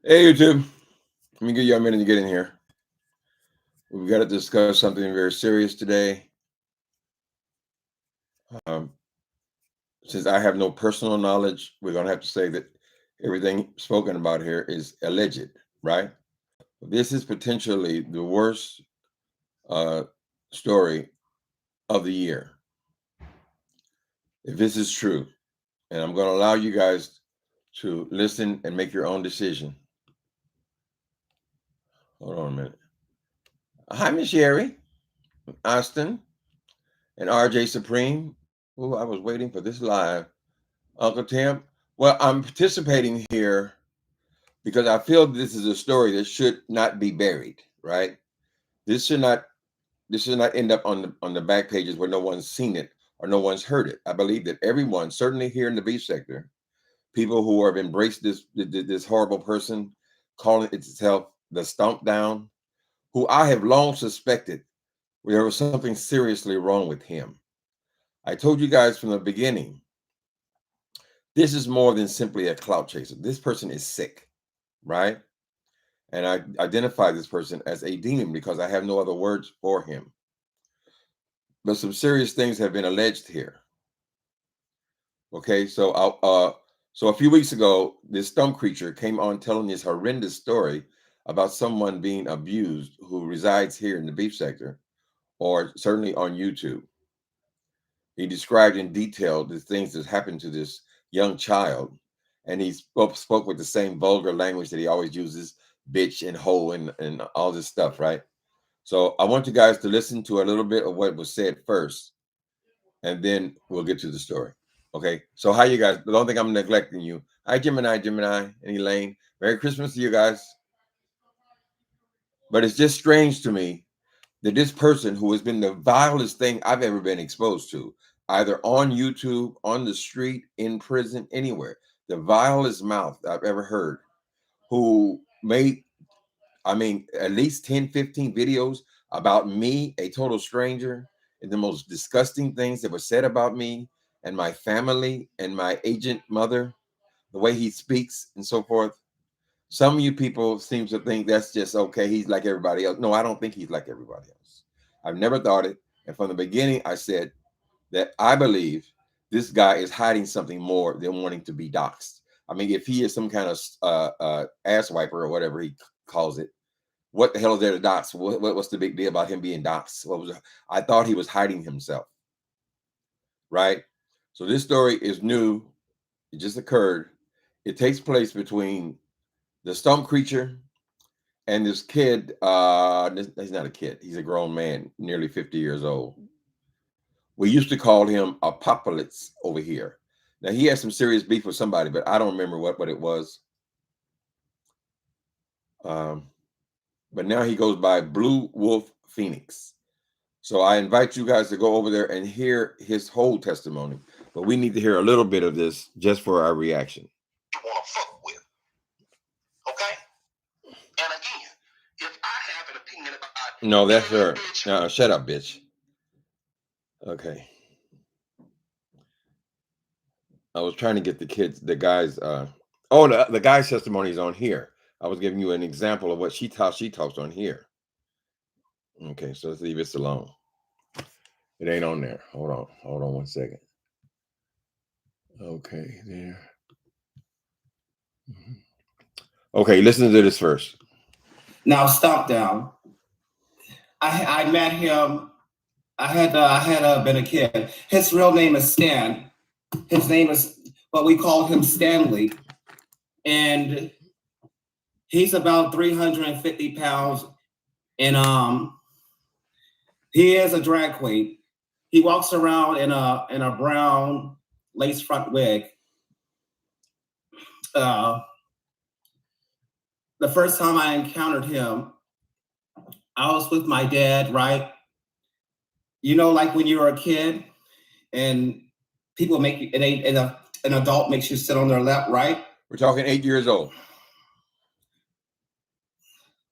Hey, YouTube. Let me give you a minute to get in here. We've got to discuss something very serious today. Um, since I have no personal knowledge, we're going to have to say that everything spoken about here is alleged, right? This is potentially the worst story of the year. If this is true, and I'm going to allow you guys to listen and make your own decision. Hold on a minute. Hi, Miss Sherry, Austin, and RJ Supreme. Oh, I was waiting for this live. Uncle Tim. Well, I'm participating here because I feel this is a story that should not be buried, right? This should not end up on the back pages where no one's seen it or no one's heard it. I believe that everyone, certainly here in the beef sector, people who have embraced this horrible person, calling itself the Stomp Down, who I have long suspected there was something seriously wrong with him. I told you guys from the beginning, this is more than simply a clout chaser. This person is sick, right? And I identify this person as a demon because I have no other words for him. But some serious things have been alleged here. Okay, so a few weeks ago, this stump creature came on telling this horrendous story about someone being abused who resides here in the beef sector, or certainly on YouTube. He described in detail the things that happened to this young child, and he spoke with the same vulgar language that he always uses, bitch and hoe and all this stuff, right? So I want you guys to listen to a little bit of what was said first, and then we'll get to the story. Okay, so how you guys? Don't think I'm neglecting you. Hi, Gemini, and Elaine. Merry Christmas to you guys. But it's just strange to me that this person who has been the vilest thing I've ever been exposed to, either on YouTube, on the street, in prison, anywhere, the vilest mouth I've ever heard, who made, at least 10, 15 videos about me, a total stranger, and the most disgusting things that were said about me and my family and my agent mother, the way he speaks and so forth. Some of you people seem to think that's just okay. He's like everybody else. No, I don't think he's like everybody else. I've never thought it. And from the beginning, I said that I believe this guy is hiding something more than wanting to be doxxed. I mean, if he is some kind of ass wiper or whatever he calls it, what the hell is there to dox? What's the big deal about him being doxxed? I thought he was hiding himself, right? So this story is new. It just occurred. It takes place between the stump creature and this kid. He's not a kid. He's a grown man, nearly 50 years old. We used to call him Apocalypse over here. Now, he had some serious beef with somebody, but I don't remember what it was. But now he goes by Blue Wolf Phoenix. So I invite you guys to go over there and hear his whole testimony. But we need to hear a little bit of this just for our reaction. You want to fuck with, okay? And again, if I have an opinion about no, that's her. No, shut up, bitch. Okay. I was trying to get the guy's. The guy's testimony is on here. I was giving you an example of what she talks on here. Okay, so let's leave this alone. It ain't on there. Hold on 1 second. Okay, there. Okay, listen to this first. Now, Stomp Down. I met him. I had been a kid. His real name is Stan. His name is, but we call him Stanley, and he's about 350 pounds, and he is a drag queen. He walks around in a brown lace front wig. The first time I encountered him, I was with my dad, right? You know, like when you're a kid and people make you, an adult makes you sit on their lap, right? We're talking 8 years old.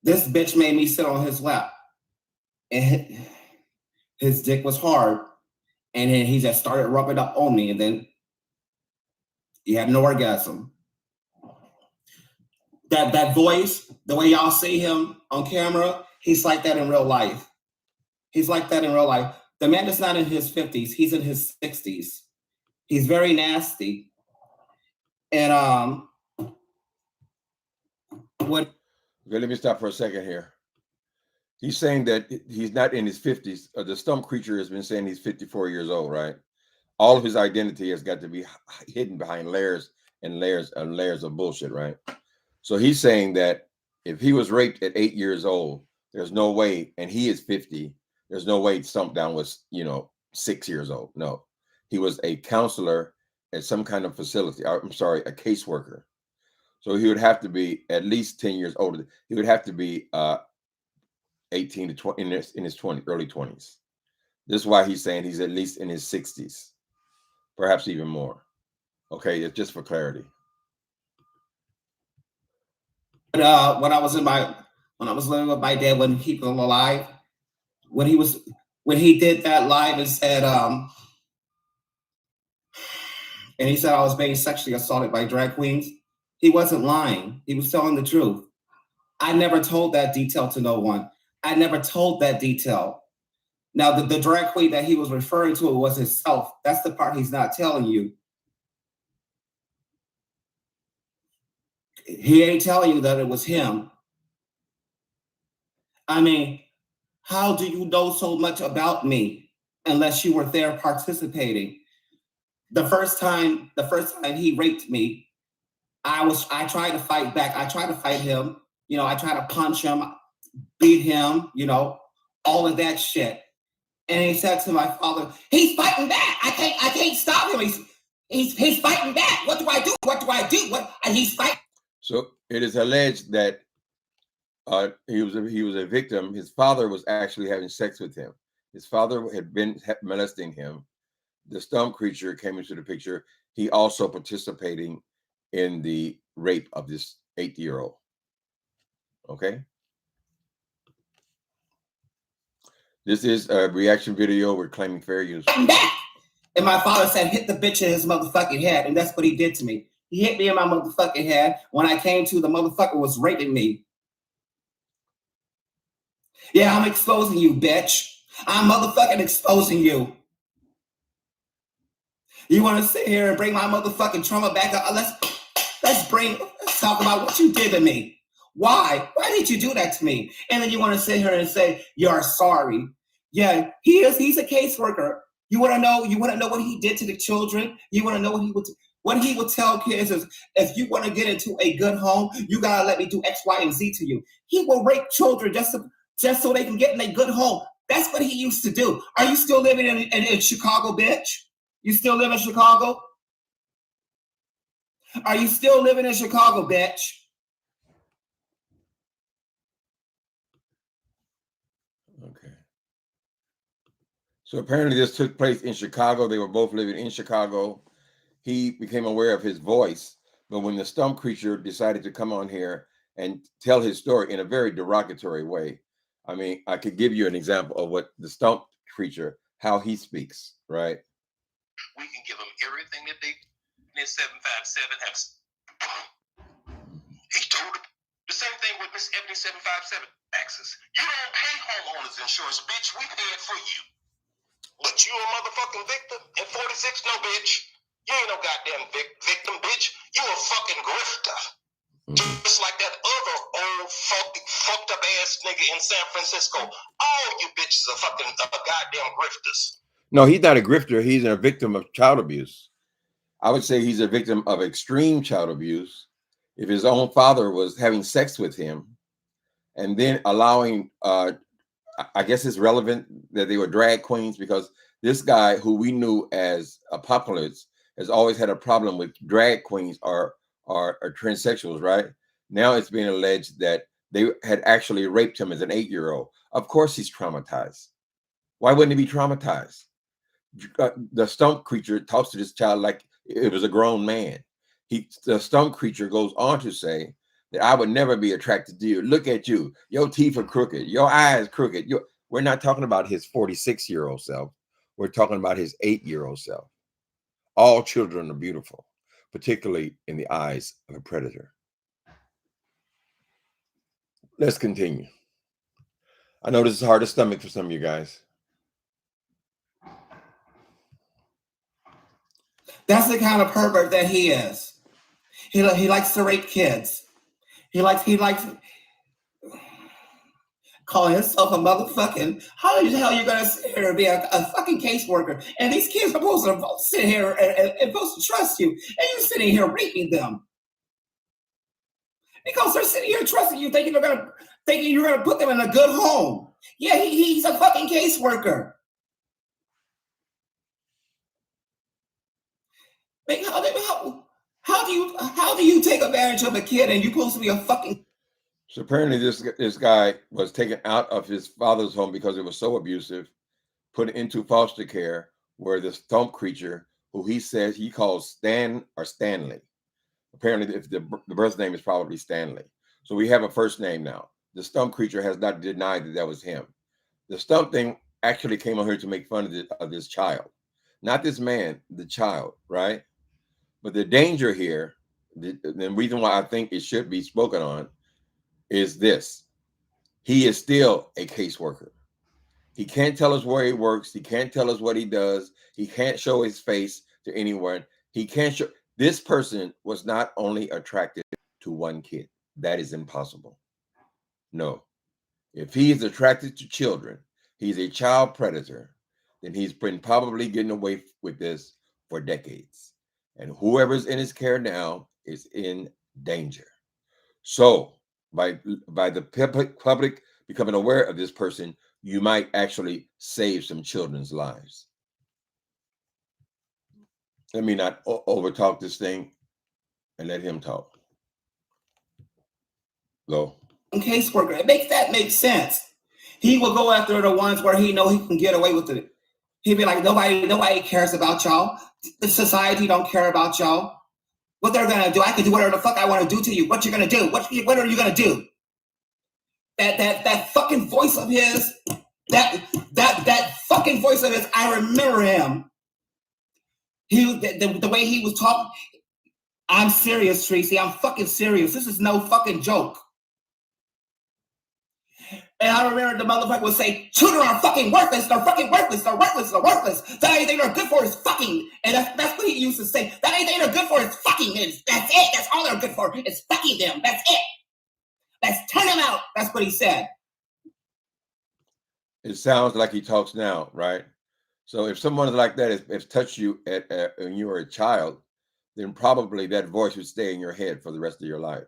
This bitch made me sit on his lap. And his dick was hard. And then he just started rubbing up on me. And then He had an orgasm. That voice, the way y'all see him on camera, he's like that in real life. He's like that in real life. The man is not in his 50s. He's in his 60s. He's very nasty. And what? Okay, let me stop for a second here. He's saying that he's not in his 50s. The stump creature has been saying he's 54 years old, right? All of his identity has got to be hidden behind layers and layers and layers of bullshit, right? So he's saying that if he was raped at 8 years old, there's no way, and he is 50, there's no way Stump Down was, 6 years old. No, he was a counselor at some kind of facility. I'm sorry, a caseworker. So he would have to be at least 10 years older. He would have to be 18 to 20 in his early 20s. This is why he's saying he's at least in his 60s, perhaps even more. Okay, it's just for clarity. When I was living with my dad, when he was alive, when he did that live and said, and he said I was being sexually assaulted by drag queens, he wasn't lying. He was telling the truth. I never told that detail to no one. I never told that detail. Now, the drag queen that he was referring to was himself. That's the part he's not telling you. He ain't telling you that it was him. I mean, how do you know so much about me unless you were there participating? The first time he raped me, I tried to fight back. I tried to fight him. I tried to punch him, beat him, all of that shit. And he said to my father, he's fighting back. I can't stop him. He's fighting back. What do I do? What do I do? And he's fighting. So it is alleged that he was a victim. His father was actually having sex with him. His father had been molesting him. The stump creature came into the picture. He also participating in the rape of this 8-year-old. Okay. This is a reaction video. We're claiming fair use. And my father said, hit the bitch in his motherfucking head. And that's what he did to me. He hit me in my motherfucking head. When I came to, the motherfucker was raping me. Yeah, I'm exposing you, bitch. I'm motherfucking exposing you. You want to sit here and bring my motherfucking trauma back up? Let's talk about what you did to me. Why? Why did you do that to me? And then you want to sit here and say, you're sorry. Yeah, he's a caseworker. You want to know what he did to the children? You want to know what he would tell kids is, if you want to get into a good home, you gotta let me do X, Y, and Z to you. He will rape children just so they can get in a good home. That's what he used to do. Are you still living in Chicago, bitch? You still live in Chicago? Are you still living in Chicago, bitch? Okay. So apparently this took place in Chicago. They were both living in Chicago. He became aware of his voice, but when the stump creature decided to come on here and tell his story in a very derogatory way, I mean, I could give you an example of what the stump creature, how he speaks, right? We can give them everything that they in 757 have. He told them the same thing with Miss Ebony 757 taxes. You don't pay homeowners insurance, bitch. We pay it for you. But you a motherfucking victim in 46? No, bitch. You ain't no goddamn victim, bitch. You a fucking grifter. Just like that other old fucked up ass nigga in San Francisco. All you bitches are fucking goddamn grifters. No, he's not a grifter. He's a victim of child abuse. I would say he's a victim of extreme child abuse. If his own father was having sex with him and then allowing, I guess it's relevant that they were drag queens, because this guy who we knew as Apocalypse has always had a problem with drag queens or transsexuals, right? Now it's being alleged that they had actually raped him as an 8-year-old. Of course he's traumatized. Why wouldn't he be traumatized? The stump creature talks to this child like it was a grown man. The stump creature goes on to say that I would never be attracted to you. Look at you. Your teeth are crooked. Your eyes crooked. We're not talking about his 46-year-old self. We're talking about his 8-year-old self. All children are beautiful. particularly in the eyes of a predator. Let's continue. I know this is hard to stomach for some of you guys. That's the kind of pervert that he is. He likes to rape kids. He likes calling himself a motherfucking. How the hell you gonna sit here and be a fucking caseworker? And these kids are supposed to sit here and supposed to trust you, and you're sitting here raping them because they're sitting here trusting you, thinking you're gonna put them in a good home. Yeah, he's a fucking caseworker. Like, how do you take advantage of a kid and you're supposed to be a fucking? So apparently this guy was taken out of his father's home because it was so abusive, put into foster care, where this stump creature, who he says he calls Stan or Stanley. Apparently the birth name is probably Stanley. So we have a first name now. The stump creature has not denied that was him. The stump thing actually came on here to make fun of this child. Not this man, the child, right? But the danger here, the reason why I think it should be spoken on, is this. He is still a caseworker. He can't tell us where he works. He can't tell us what he does. He can't show his face to anyone. He can't show. This person was not only attracted to one kid. That is impossible. No. If he is attracted to children, he's a child predator, then he's been probably getting away with this for decades. And whoever's in his care now is in danger. So by the public becoming aware of this person, you might actually save some children's lives. Let me not overtalk this thing and let him talk. Go. Caseworker. That makes sense. He will go after the ones where he know he can get away with it. He'd be like, nobody cares about y'all. The society don't care about y'all. What they're gonna do? I can do whatever the fuck I want to do to you. What you gonna do? What are you gonna do? That fucking voice of his. That fucking voice of his. I remember him. The way he was talking. I'm serious, Tracy. I'm fucking serious. This is no fucking joke. And I remember the motherfucker would say, children are fucking worthless. They're fucking worthless. They're worthless. They're worthless. That ain't thing they're good for is fucking. And that's what he used to say. That ain't thing they're good for is fucking. That's it. That's all they're good for is fucking them. That's it. Let's turn them out. That's what he said. It sounds like he talks now, right? So if someone like that has touched you when you were a child, then probably that voice would stay in your head for the rest of your life.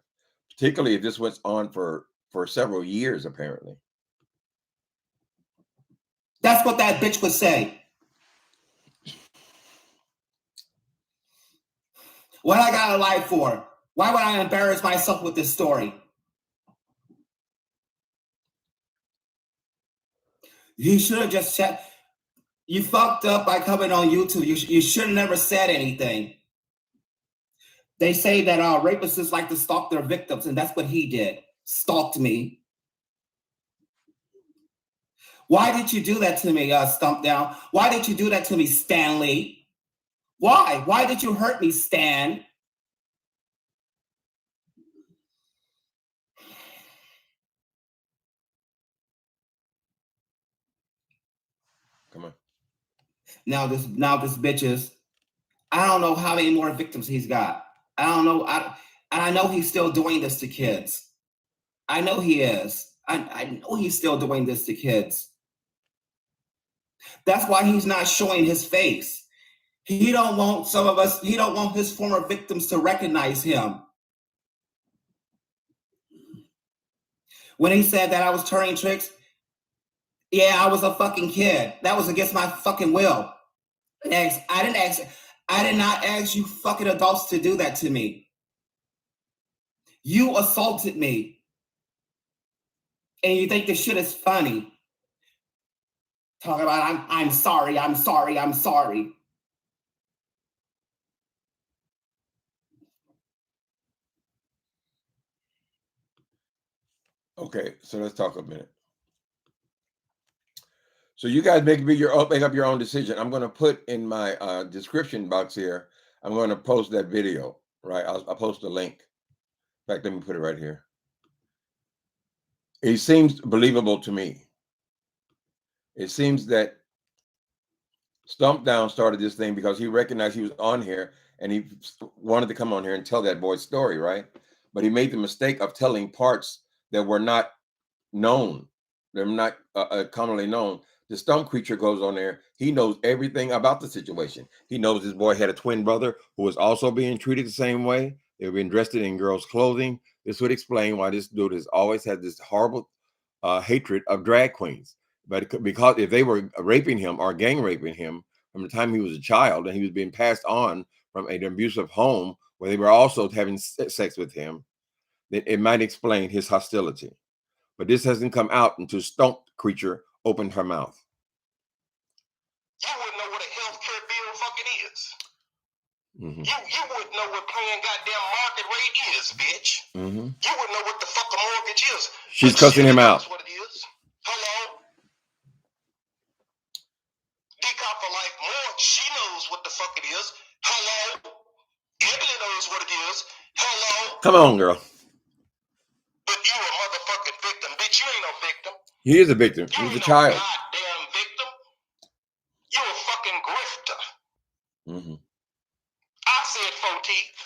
Particularly if this went on for several years, apparently. That's what that bitch would say. What I got a lie for? Why would I embarrass myself with this story? You should have just said, you fucked up by coming on YouTube. You should have never said anything. They say that rapists like to stalk their victims, and that's what he did. Stalked me. Why did you do that to me, Stomp Down? Why did you do that to me, Stanley? Why? Why did you hurt me, Stan? Come on. Now this bitch is. I don't know how many more victims he's got. I don't know. I know he's still doing this to kids. I know he is. I know he's still doing this to kids. That's why he's not showing his face. He don't want he don't want his former victims to recognize him. When he said that I was turning tricks, yeah, I was a fucking kid. That was against my fucking will. I did not ask you fucking adults to do that to me. You assaulted me. And you think this shit is funny. Talk about I'm sorry. Okay, so let's talk a minute. So you guys make up your own decision. I'm going to put in my description box here I'm going to post that video, right? I'll post a link. In fact, let me put it right here. It seems believable to me. It seems that Stomp Down started this thing because he recognized he was on here and he wanted to come on here and tell that boy's story, right? But he made the mistake of telling parts that were not known. They're not commonly known. The Stump Creature goes on there. He knows everything about the situation. He knows his boy had a twin brother who was also being treated the same way. They were being dressed in girls' clothing. This would explain why this dude has always had this horrible hatred of drag queens. But because if they were raping him or gang raping him from the time he was a child and he was being passed on from an abusive home where they were also having sex with him, then it might explain his hostility. But this hasn't come out until Stump Creature opened her mouth. You wouldn't know what a healthcare bill fucking is. Mm-hmm. You wouldn't know what paying goddamn market rate is, bitch. Mm-hmm. You wouldn't know what the fuck a mortgage is. She's cussing him out. What it is. Hello? Decop for life more. She knows what the fuck it is. Hello? Emily knows what it is. Hello? Come on, girl. But you a motherfucking victim. Bitch, you ain't no victim. He is a victim. You He's a ain't child. no goddamn victim. You a fucking grifter. Mm-hmm. I said 4 teeth.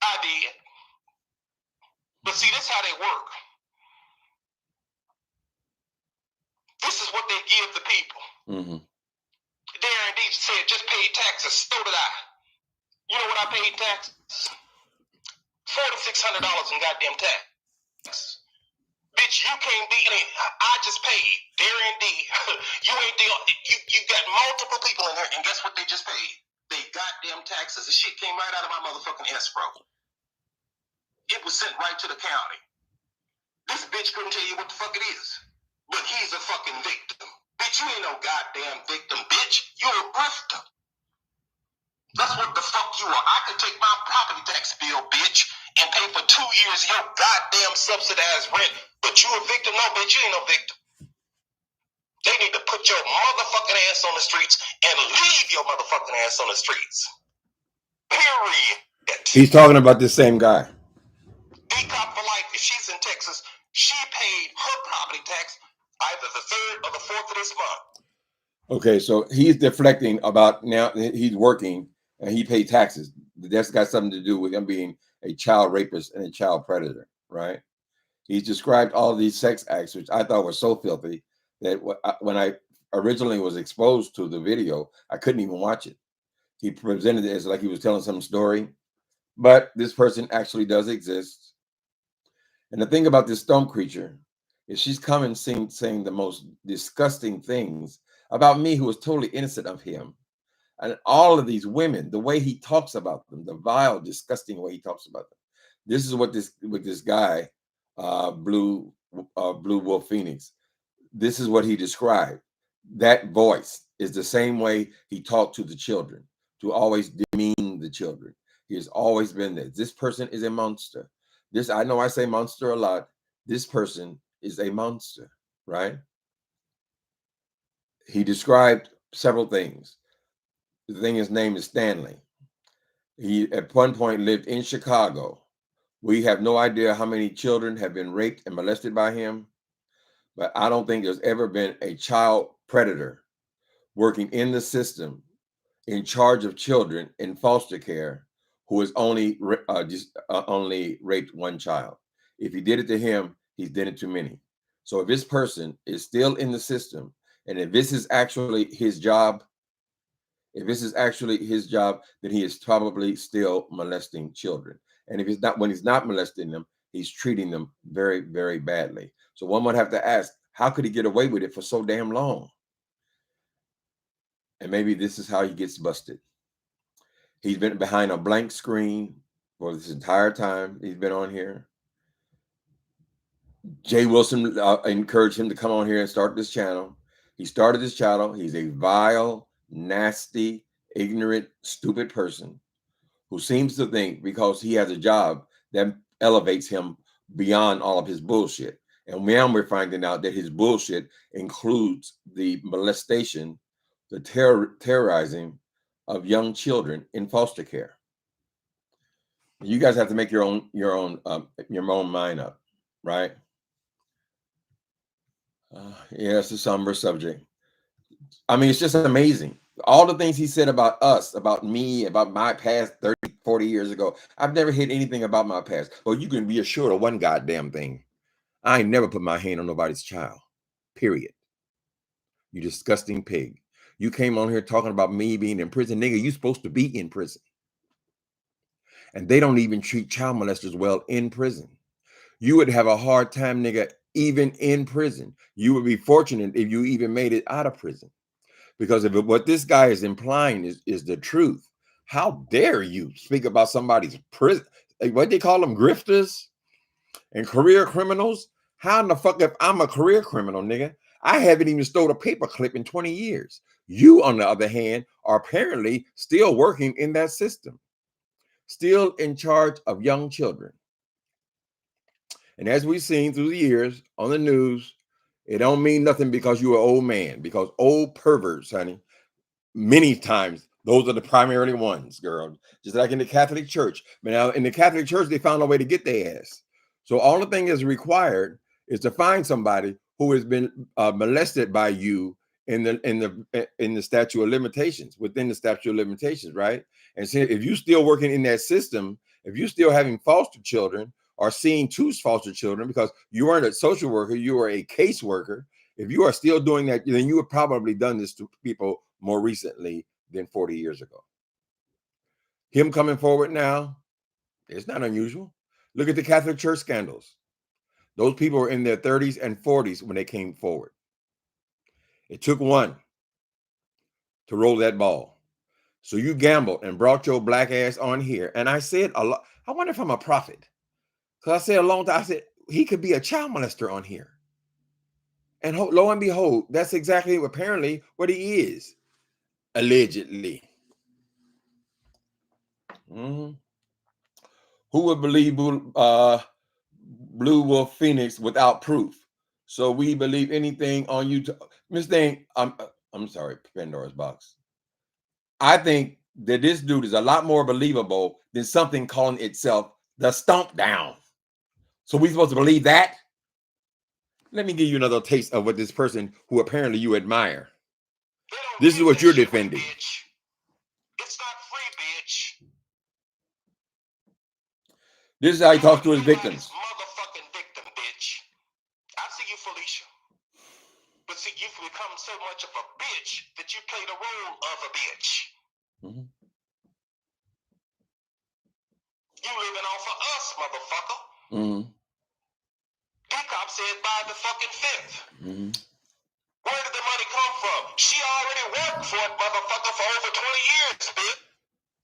I did. But see, this is how they work. This is what they give the people. Mm-hmm. Darren D said, just pay taxes. So did I. You know what I paid taxes? $4,600 in goddamn tax. Bitch, you can't be. I just paid. Darren D. You ain't the. You got multiple people in here, and guess what they just paid? They goddamn taxes. This shit came right out of my motherfucking escrow. It was sent right to the county. This bitch couldn't tell you what the fuck it is. But he's a fucking victim. Bitch, you ain't no goddamn victim, bitch. You're a grifter. That's what the fuck you are. I could take my property tax bill, bitch, and pay for 2 years of your goddamn subsidized rent. But you a victim? No, bitch, you ain't no victim. They need to put your motherfucking ass on the streets and leave your motherfucking ass on the streets. Period. He's talking about the same guy. Decop for life, if she's in Texas, she paid her property tax either the 3rd or the 4th of this month. Okay, so he's deflecting about now he's working and he paid taxes. That's got something to do with him being a child rapist and a child predator, right? He's described all these sex acts, which I thought were so filthy that when I originally was exposed to the video, I couldn't even watch it. He presented it as like he was telling some story, but this person actually does exist. And the thing about this Stump Creature is she's coming saying the most disgusting things about me, who was totally innocent of him. And all of these women, the way he talks about them, the vile, disgusting way he talks about them. This is what this guy, Blue Wolf Phoenix, this is what he described. That voice is the same way he talked to the children, to always demean the children. He has always been there. This person is a monster. This, I know I say monster a lot. This person is a monster, right? He described several things. The thing, his name is Stanley. He at one point lived in Chicago. We have no idea how many children have been raped and molested by him, but I don't think there's ever been a child predator working in the system in charge of children in foster care who has only raped one child. If he did it to him, he's did it to many. So if this person is still in the system, and if this is actually his job, then he is probably still molesting children. And if he's not, when he's not molesting them, he's treating them very, very badly. So one would have to ask, how could he get away with it for so damn long? And maybe this is how he gets busted. He's been behind a blank screen for this entire time he's been on here. Jay Wilson encouraged him to come on here and start this channel. He started this channel. He's a vile, nasty, ignorant, stupid person who seems to think because he has a job that elevates him beyond all of his bullshit. And now we're finding out that his bullshit includes the molestation, the terrorizing of young children in foster care. You guys have to make your own mind up, right? Yeah, it's a somber subject. I mean, it's just amazing. All the things he said about us, about me, about my past 30, 40 years ago. I've never hid anything about my past. Well, you can be assured of one goddamn thing. I ain't never put my hand on nobody's child. Period. You disgusting pig. You came on here talking about me being in prison. Nigga, you supposed to be in prison. And they don't even treat child molesters well in prison. You would have a hard time, nigga, even in prison. You would be fortunate if you even made it out of prison. Because if what this guy is implying is the truth, how dare you speak about somebody's prison? What they call them, grifters and career criminals? How in the fuck, if I'm a career criminal, nigga, I haven't even stole a paperclip in 20 years. You, on the other hand, are apparently still working in that system, still in charge of young children. And as we've seen through the years on the news, it don't mean nothing because you're an old man, because old perverts, honey, many times those are the primarily ones, girl. Just like in the Catholic Church. But now in the Catholic Church, they found a way to get their ass. So all the thing is required is to find somebody who has been molested by you in the statute of limitations, within the statute of limitations, right? And so if you're still working in that system, if you're still having foster children or seeing two foster children, because you weren't a social worker, you were a caseworker. If you are still doing that, then you have probably done this to people more recently than 40 years ago. Him coming forward now, it's not unusual. Look at the Catholic Church scandals. Those people were in their 30s and 40s when they came forward. It took one to roll that ball. So you gambled and brought your black ass on here. And I said a lot. I wonder if I'm a prophet. Because I said a long time, I said, he could be a child molester on here. And lo and behold, that's exactly apparently what he is. Allegedly. Mm-hmm. Who would believe Blue Wolf Phoenix without proof? So we believe anything on YouTube. Miss Thing, I'm sorry, Pandora's box. I think that this dude is a lot more believable than something calling itself the Stomp Down. So we supposed to believe that? Let me give you another taste of what this person who apparently you admire. This is what you're defending. It's not free, bitch. This is how he talks to his victims. Motherfucking victim, bitch. I see you, Felicia. But see, you've become so much of a bitch that you play the role of a bitch. Mm-hmm. You living off of us, motherfucker. Mm-hmm. P-Cop said by the fucking 5th. Mm-hmm. Where did the money come from? She already worked for it, motherfucker, for over 20 years, bitch.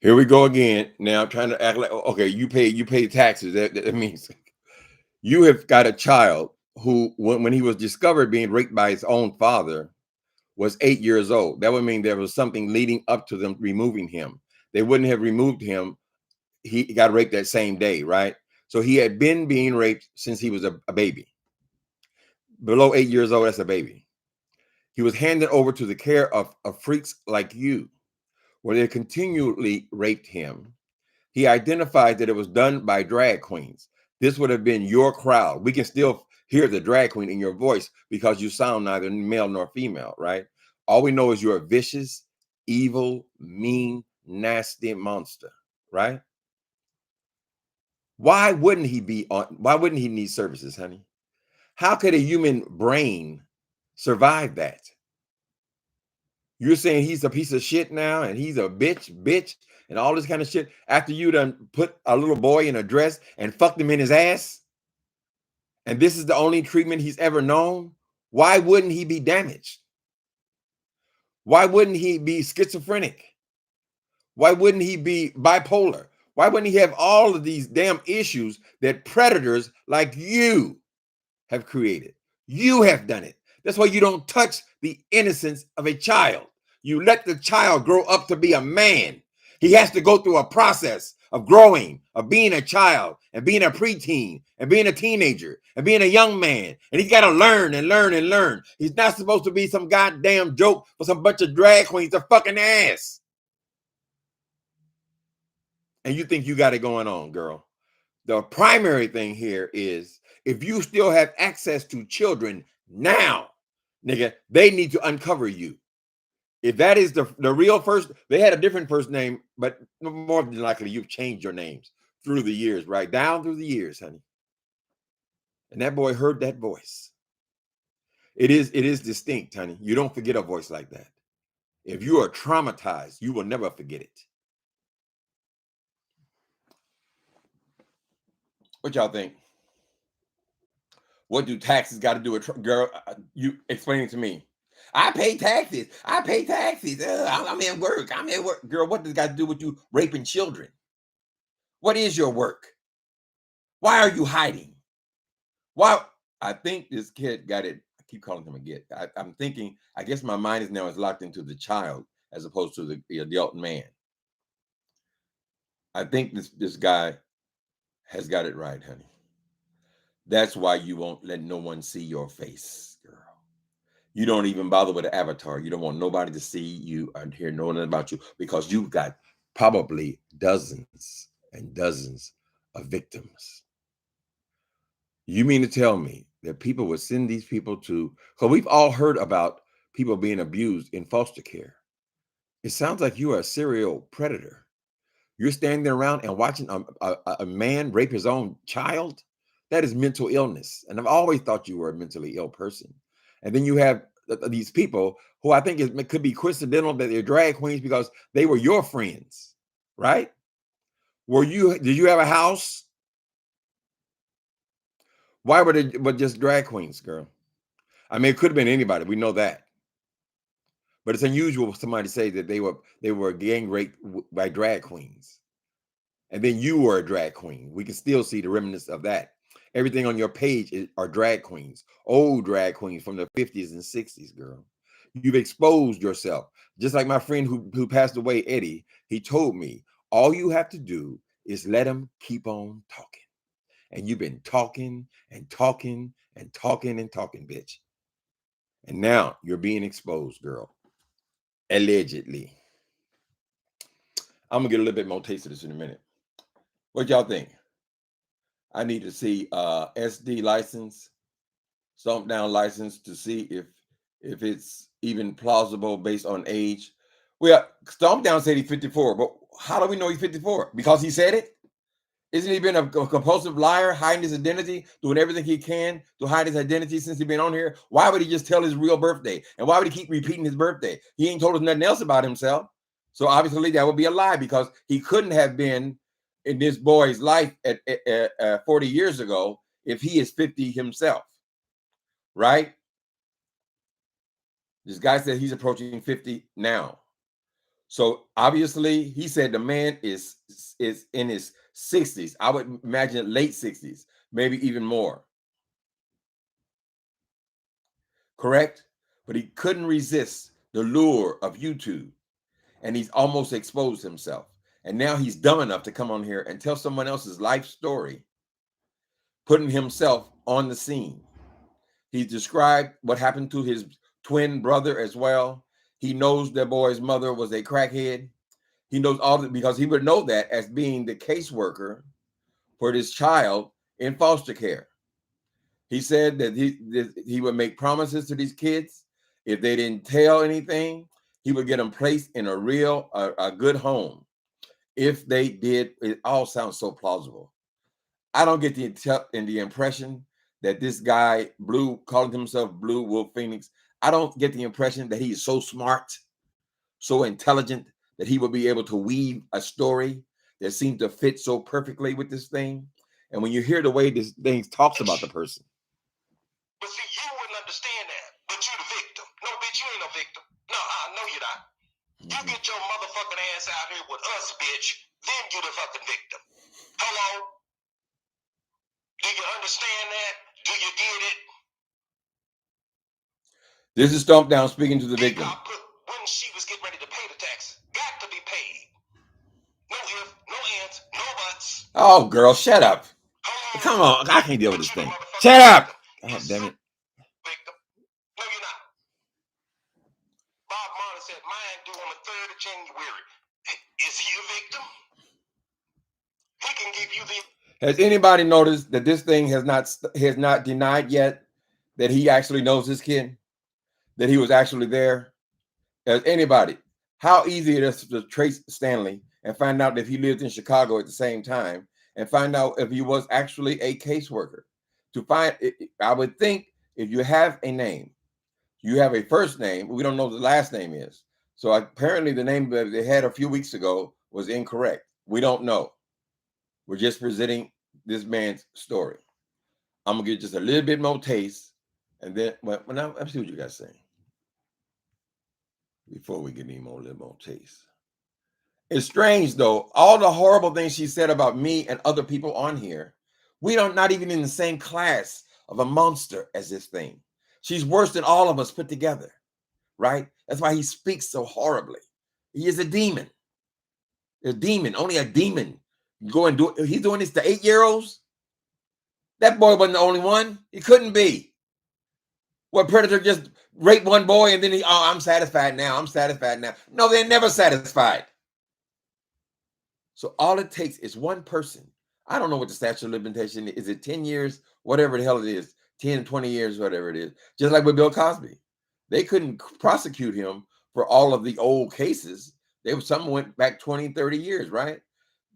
Here we go again. Now I'm trying to act like, okay, you pay taxes. That means you have got a child who, when he was discovered being raped by his own father, was 8 years old. That would mean there was something leading up to them removing him. They wouldn't have removed him. He got raped that same day, right? So he had been being raped since he was a baby. Below 8 years old, that's a baby. He was handed over to the care of freaks like you, where they continually raped him. He identified that it was done by drag queens. This would have been your crowd. We can still hear the drag queen in your voice because you sound neither male nor female, right? All we know is you're a vicious, evil, mean, nasty monster, right? Why wouldn't he need services, honey? How could a human brain survive that? You're saying he's a piece of shit now and he's a bitch, and all this kind of shit after you done put a little boy in a dress and fucked him in his ass? And this is the only treatment he's ever known? Why wouldn't he be damaged? Why wouldn't he be schizophrenic? Why wouldn't he be bipolar? Why wouldn't he have all of these damn issues that predators like you have created? You have done it. That's why you don't touch the innocence of a child. You let the child grow up to be a man. He has to go through a process of growing, of being a child, and being a preteen, and being a teenager, and being a young man. And he's got to learn and learn and learn. He's not supposed to be some goddamn joke for some bunch of drag queens to fucking ass. and you think you got it going on, girl. The primary thing here is if you still have access to children now, nigga, they need to uncover you. If that is the real first, they had a different first name, but more than likely you've changed your names through the years, right? Down through the years, honey. And that boy heard that voice. It is distinct, honey. You don't forget a voice like that. If you are traumatized, you will never forget it. What y'all think? What do taxes got to do with girl? You explain it to me. I pay taxes. I pay taxes. I'm at work. I'm at work. Girl, what does it got to do with you raping children? What is your work? Why are you hiding? Why? I think this kid got it. I keep calling him a kid. I'm thinking, I guess my mind is now locked into the child as opposed to the adult man. I think this guy has got it right, honey. That's why you won't let no one see your face, girl. You don't even bother with an avatar. You don't want nobody to see you and hear nothing about you because you've got probably dozens and dozens of victims. You mean to tell me that people would send these people to, because we've all heard about people being abused in foster care. It sounds like you are a serial predator. You're standing around and watching a man rape his own child. That is mental illness. And I've always thought you were a mentally ill person. And then you have these people who I think it could be coincidental that they're drag queens because they were your friends, right? Did you have a house? Why were they but just drag queens, girl? I mean, it could have been anybody. We know that. But it's unusual for somebody to say that they were gang raped by drag queens. And then you were a drag queen. We can still see the remnants of that. Everything on your page are drag queens, old drag queens from the 50s and 60s, girl. You've exposed yourself. Just like my friend who passed away, Eddie, he told me, all you have to do is let him keep on talking. And you've been talking and talking and talking and talking, bitch. And now you're being exposed, girl. Allegedly. I'm going to get a little bit more taste of this in a minute. What y'all think? I need to see SD license, stomp down license to see if it's even plausible based on age. Well, stomp down said he's 54, but how do we know he's 54? Because he said it? Isn't he been a compulsive liar, hiding his identity, doing everything he can to hide his identity since he's been on here? Why would he just tell his real birthday? And why would he keep repeating his birthday? He ain't told us nothing else about himself. So obviously that would be a lie because he couldn't have been in this boy's life at 40 years ago if he is 50 himself, right? This guy said he's approaching 50 now. So obviously he said the man is in his 60s. I would imagine late 60s, maybe even more. Correct? But he couldn't resist the lure of YouTube. And he's almost exposed himself. And now he's dumb enough to come on here and tell someone else's life story, putting himself on the scene. He described what happened to his twin brother as well. He knows that boy's mother was a crackhead. He knows all that because he would know that as being the caseworker for this child in foster care. He said that he would make promises to these kids. If they didn't tell anything, he would get them placed in a good home. If they did, it all sounds so plausible. I don't get the impression that this guy, calling himself Blue Wolf Phoenix, I don't get the impression that he is so smart, so intelligent, that he would be able to weave a story that seems to fit so perfectly with this thing. And when you hear the way this thing talks about the person. But see, you wouldn't understand that. But you the victim. No, bitch, you ain't no victim. No, no, you're not. You get your motherfucking ass out here with us, bitch. Then you the fucking victim. Hello? Do you understand that? Do you get it? This is Stomp Down speaking to the victim. When she was getting ready to pay the tax, got to be paid. No if, no ands, no buts. Oh, girl, shut up. Come on, I can't deal with this thing. Shut up. God damn it. Victim. No, you're not. Bob Marley said, mine due on the 3rd of January. Is he a victim? can give you the. Has anybody noticed that this thing has not denied yet that he actually knows this kid, that he was actually there? Has anybody? How easy it is to trace Stanley and find out if he lived in Chicago at the same time, and find out if he was actually a caseworker. To find, I would think if you have a name, you have a first name. We don't know what the last name is. So apparently the name that they had a few weeks ago was incorrect. We don't know. We're just presenting this man's story. I'm gonna get just a little bit more taste, and then well, now let's see what you guys say before we get any more, little more taste. It's strange though, all the horrible things she said about me and other people on here. We don't not even in the same class of a monster as this thing. She's worse than all of us put together, right? That's why he speaks so horribly. He is a demon. A demon, only a demon. Go and do it. He's doing this to 8-year-olds. That boy wasn't the only one. He couldn't be. What predator just raped one boy and then I'm satisfied now. I'm satisfied now. No, they're never satisfied. So all it takes is one person. I don't know what the statute of limitation is. Is it 10 years? Whatever the hell it is. 10, 20 years, whatever it is. Just like with Bill Cosby. They couldn't prosecute him for all of the old cases. Some went back 20, 30 years, right?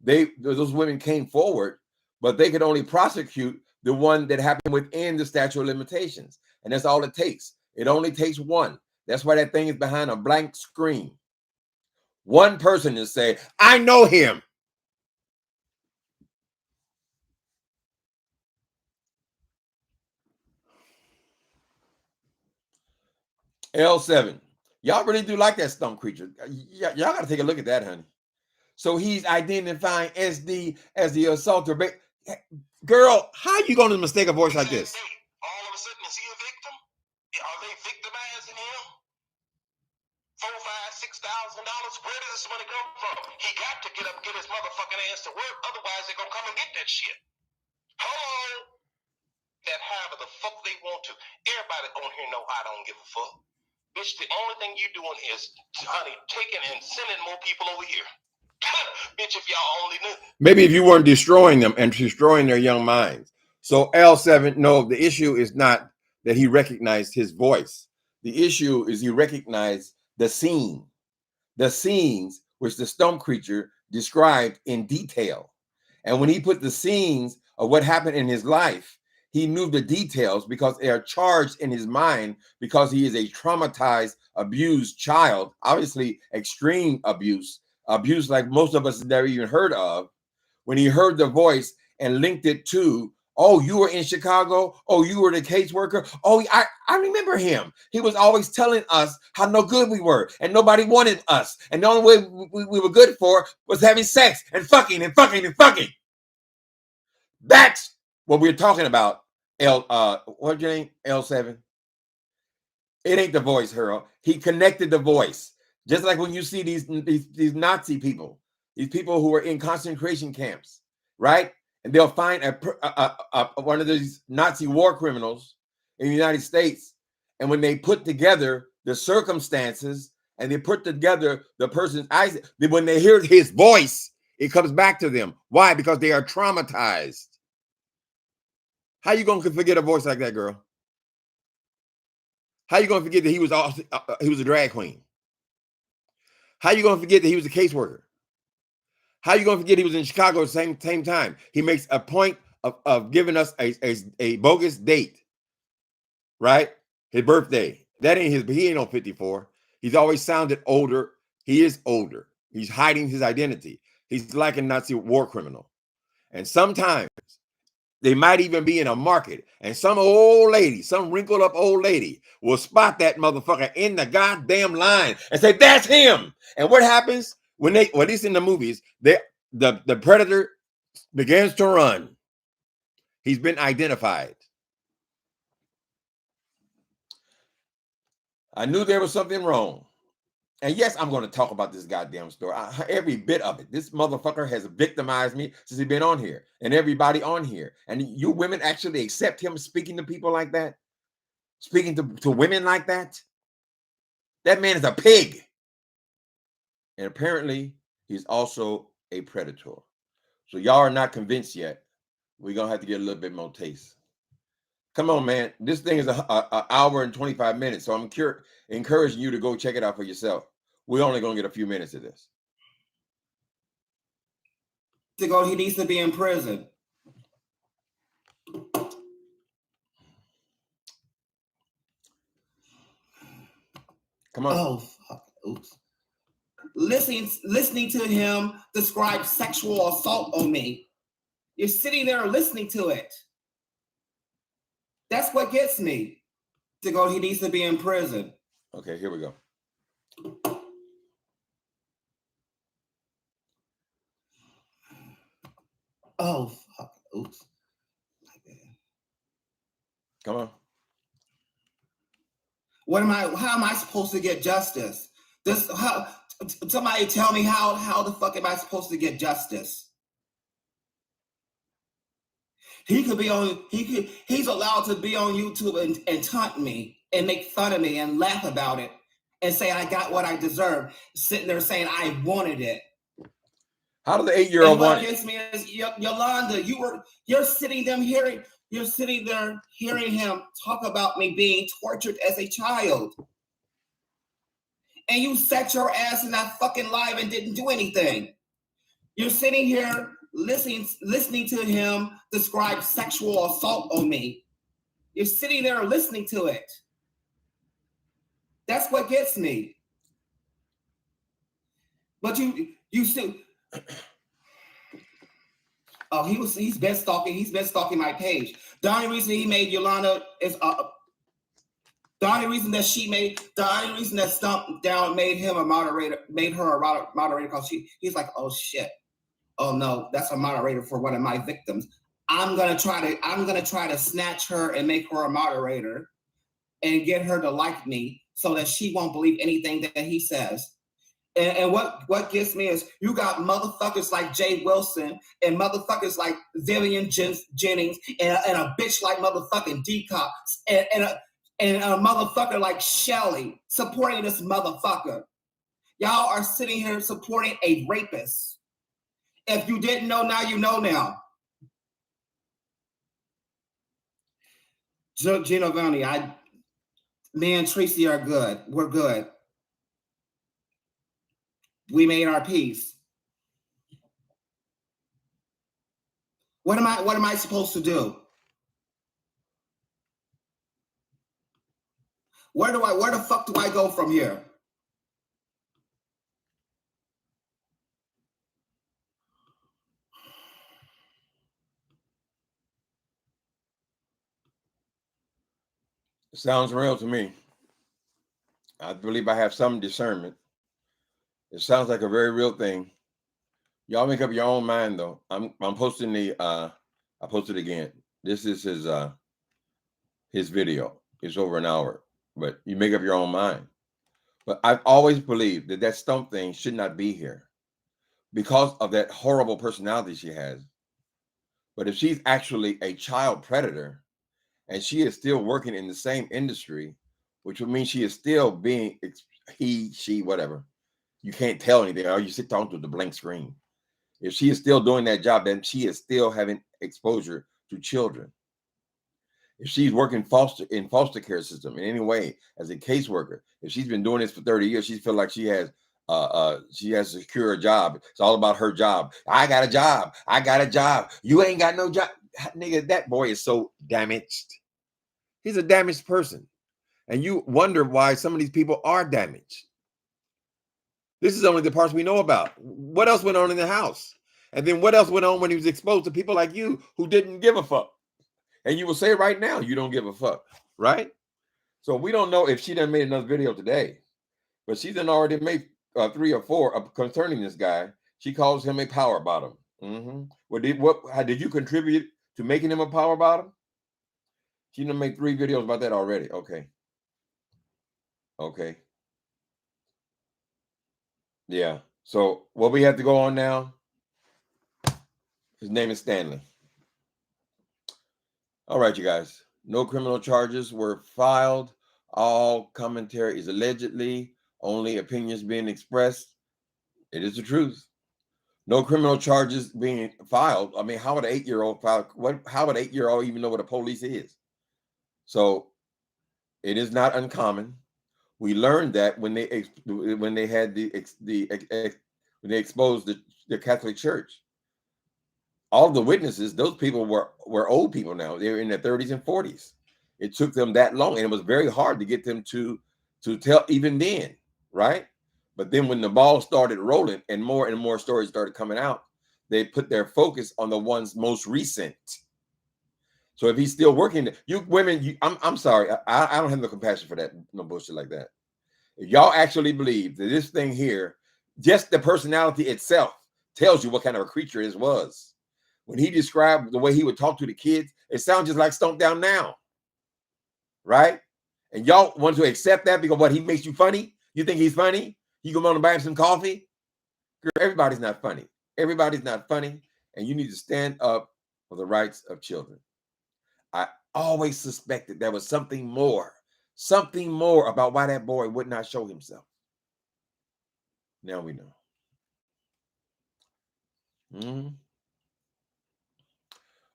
Those women came forward, but they could only prosecute the one that happened within the statute of limitations. And that's all it takes. It only takes one. That's why that thing is behind a blank screen. One person to say, I know him. L7. Y'all really do like that stump creature. Y'all got to take a look at that, honey. So he's identifying SD as the assaulter. Girl, how you going to mistake a voice like this? All of a sudden, is he a victim? Are they victimizing him? $4,000, $5,000, $6,000. Where does this money come from? He got to get up, get his motherfucking ass to work. Otherwise, they're gonna come and get that shit. Hello? That however the fuck they want to. Everybody on here know I don't give a fuck. Bitch, the only thing you doing is, honey, taking and sending more people over here. Bitch, if y'all only knew. Maybe if you weren't destroying them and destroying their young minds. So L7, no, the issue is not that he recognized his voice. The issue is he recognized the scenes which the stump creature described in detail. And when he put the scenes of what happened in his life, he knew the details because they are charged in his mind because he is a traumatized, abused child, obviously extreme abuse like most of us never even heard of. When he heard the voice and linked it to, oh, you were in Chicago. Oh, you were the caseworker. Oh, I remember him. He was always telling us how no good we were and nobody wanted us. And the only way we were good for was having sex and fucking and fucking and fucking. That's what we're talking about. What's your name? L7. It ain't the voice, Harold. He connected the voice. Just like when you see these Nazi people, these people who are in concentration camps, right? And they'll find one of these Nazi war criminals in the United States. And when they put together the circumstances and they put together the person's eyes, when they hear his voice, it comes back to them. Why? Because they are traumatized. How you going to forget a voice like that, girl? How you going to forget that he was a drag queen? How you going to forget that he was a caseworker? How you going to forget he was in Chicago at the same time? He makes a point of giving us a bogus date, right? His birthday. That ain't his, but he ain't on 54. He's always sounded older. He is older. He's hiding his identity. He's like a Nazi war criminal. And sometimes they might even be in a market and some old lady, some wrinkled up old lady will spot that motherfucker in the goddamn line and say, that's him. And what happens when at least in the movies, the predator begins to run. He's been identified. I knew there was something wrong. And yes, I'm going to talk about this goddamn story. Every bit of it. This motherfucker has victimized me since he's been on here. And everybody on here. And you women actually accept him speaking to people like that? Speaking to women like that? That man is a pig. And apparently, he's also a predator. So y'all are not convinced yet. We're going to have to get a little bit more taste. Come on, man. This thing is an hour and 25 minutes. So I'm encouraging you to go check it out for yourself. We're only going to get a few minutes of this. He needs to be in prison. Come on. Oh, fuck. Oops. Listening to him describe sexual assault on me. You're sitting there listening to it. That's what gets me. He needs to be in prison. Okay, here we go. Oh, fuck. Oops. Come on. How am I supposed to get justice? Somebody tell me how the fuck am I supposed to get justice? He's allowed to be on YouTube and taunt me and make fun of me and laugh about it and say I got what I deserve, sitting there saying I wanted it. How does the 8-year-old want it? What gets me is, Yolanda, you're sitting there hearing him talk about me being tortured as a child. And you sat your ass in that fucking live and didn't do anything. You're sitting here listening to him describe sexual assault on me. You're sitting there listening to it. That's what gets me. But you still. Oh, he's been stalking. He's been stalking my page. The only reason he made Yolanda is the only reason that Stomp Down made him a moderator, made her a moderator, because he's like, oh shit, oh no, that's a moderator for one of my victims. I'm gonna try to snatch her and make her a moderator, and get her to like me so that she won't believe anything that he says. And what gets me is you got motherfuckers like Jay Wilson and motherfuckers like Vivian Jennings and a bitch like motherfucking D-Cop and a motherfucker like Shelly supporting this motherfucker. Y'all are sitting here supporting a rapist. If you didn't know, now you know now. Giovanni, me and Tracy are good. We're good. We made our peace. What am I supposed to do? Where the fuck do I go from here? It sounds real to me. I believe I have some discernment. It sounds like a very real thing. Y'all make up your own mind, though. I'm posting the I posted again. This is his video. It's over an hour, but you make up your own mind. But I've always believed that Stump thing should not be here because of that horrible personality she has. But if she's actually a child predator and she is still working in the same industry, which would mean she is still being she, whatever. You can't tell anything, or you sit down to the blank screen. If she is still doing that job, then she is still having exposure to children. If she's working in foster care system in any way as a caseworker, if she's been doing this for 30 years, she feels like she has to secure a job. It's all about her job. I got a job. I got a job. You ain't got no job. Nigga, that boy is so damaged. He's a damaged person. And you wonder why some of these people are damaged. This is only the parts we know about. What else went on in the house? And then what else went on when he was exposed to people like you who didn't give a fuck? And you will say right now, you don't give a fuck, right? So we don't know if she done made another video today, but she done already made 3 or 4 concerning this guy. She calls him a power bottom. How did you contribute to making him a power bottom? She done made 3 videos about that already. Okay. Yeah. So what we have to go on now, his name is Stanley. All right, you guys. No criminal charges were filed. All commentary is allegedly, only opinions being expressed. It is the truth. No criminal charges being filed. I mean, how would an 8-year-old file? How would an 8-year-old even know what a police is? So it is not uncommon. We learned that when they had when they exposed the Catholic Church. All the witnesses, those people were old people now. They were in their 30s and 40s. It took them that long, and it was very hard to get them to tell even then, right? But then when the ball started rolling and more stories started coming out, they put their focus on the ones most recent. So if he's still working, you women, I'm sorry, I don't have no compassion for that, no bullshit like that. If y'all actually believe that this thing here, just the personality itself tells you what kind of a creature it was. When he described the way he would talk to the kids, it sounds just like Stomp Down now, right? And y'all want to accept that because what, he makes you funny? You think he's funny? You go on and buy him some coffee? Girl, everybody's not funny. Everybody's not funny, and you need to stand up for the rights of children. I always suspected there was something more about why that boy would not show himself. Now we know.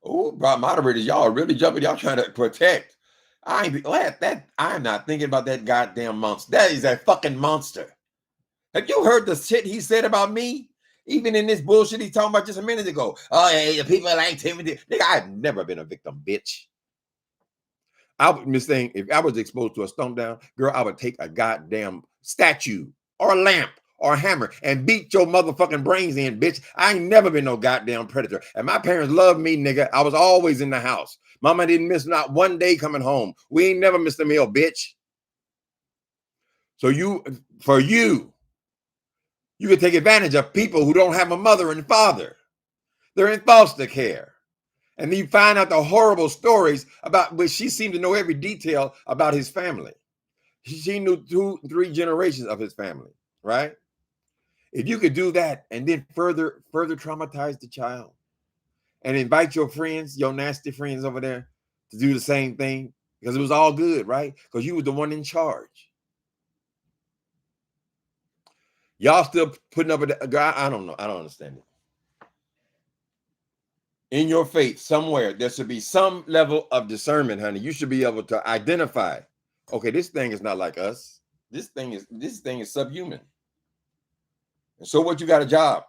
Oh, moderators, y'all are really jumping. Y'all trying to protect. I'm not thinking about that goddamn monster. That is a fucking monster. Have you heard the shit he said about me? Even in this bullshit he's talking about just a minute ago. Oh, hey, the people like Timothy. Nigga, I've never been a victim, bitch. I would miss saying, if I was exposed to a Stomp Down, girl, I would take a goddamn statue or a lamp or a hammer and beat your motherfucking brains in, bitch. I ain't never been no goddamn predator. And my parents loved me, nigga. I was always in the house. Mama didn't miss not one day coming home. We ain't never missed a meal, bitch. So you can take advantage of people who don't have a mother and father. They're in foster care. And then you find out the horrible stories about, but she seemed to know every detail about his family. She knew 2-3 generations of his family, right? If you could do that and then further traumatize the child and invite your friends, your nasty friends over there to do the same thing, because it was all good, right? Because you were the one in charge. Y'all still putting up with a guy? I don't know. I don't understand it. In your faith, somewhere, there should be some level of discernment, honey. You should be able to identify, okay, this thing is not like us. This thing is subhuman. And so what, you got a job?